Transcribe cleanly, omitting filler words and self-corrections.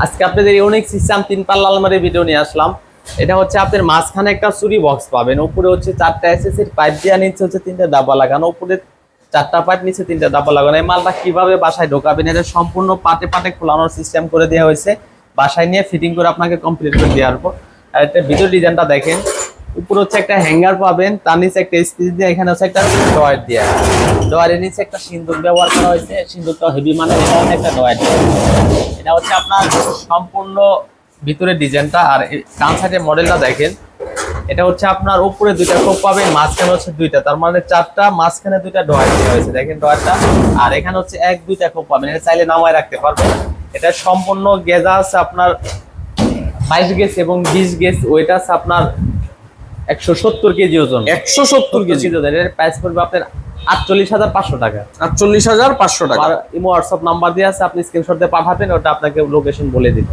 আজকে আপনাদের unique system 3 পাল্লা আলমারির ভিডিও নিয়ে আসলাম। এটা হচ্ছে আপনার মাঝখানে একটা চুরি বক্স পাবেন, উপরে হচ্ছে 4টা এসএসসির পাইপ দেওয়া, নিচে হচ্ছে 3টা ডাব্বা লাগানো, উপরে 4টা পাইপ, নিচে 3টা ডাব্বা লাগানো। এই মালটা কিভাবে বাসায় ঢোকাবেন, এটা সম্পূর্ণ পাটে পাটে খোলানোর সিস্টেম করে দেওয়া হয়েছে। বাসায় নিয়ে ফিটিং করে আপনাকে কমপ্লিট করে দেওয়ার পর আর একটা ভিডিও ডিজাইনটা দেখেন। উপরে হচ্ছে একটা হ্যাঙ্গার পাবেন, তার নিচে একটা স্পিচ দিয়ে, এখানে হচ্ছে একটা ডয়ার দেওয়া, ডয়ারের নিচে একটা সিন্দুক ব্যবহার করা হয়েছে। সিন্দুকটা হেভি মানে একটা ডয়ার দেওয়া। এটা হচ্ছে আপনার সম্পূর্ণ ভিতরে ডিজাইনটা। আর ডান সাইডের মডেলটা দেখেন, এটা হচ্ছে আপনার উপরে 2টা খোপ পাবেন, মাঝখানে হচ্ছে 2টা, তার মানে 4টা, মাঝখানে 2টা ডয়ার দেওয়া হয়েছে। দেখেন ডয়ারটা। আর এখানে হচ্ছে 1-2টা খোপ পাবেন, এটা চাইলে নামায় রাখতে পারবেন। এটা সম্পূর্ণ গেজা আছে আপনার 22 গেজ এবং 20 গেজ, ওইটা আছে আপনার 170 কেজি ওজন। 170 কেজি। এর প্রাইস পড়বে আপনার 48,500 টাকা। 48,500 টাকা। আর ইমো হোয়াটসঅ্যাপ নাম্বার দিয়ে আছে, আপনি স্ক্রিনশট দিয়ে পাঠাবেন, ওটা আপনাকে লোকেশন বলে দিব।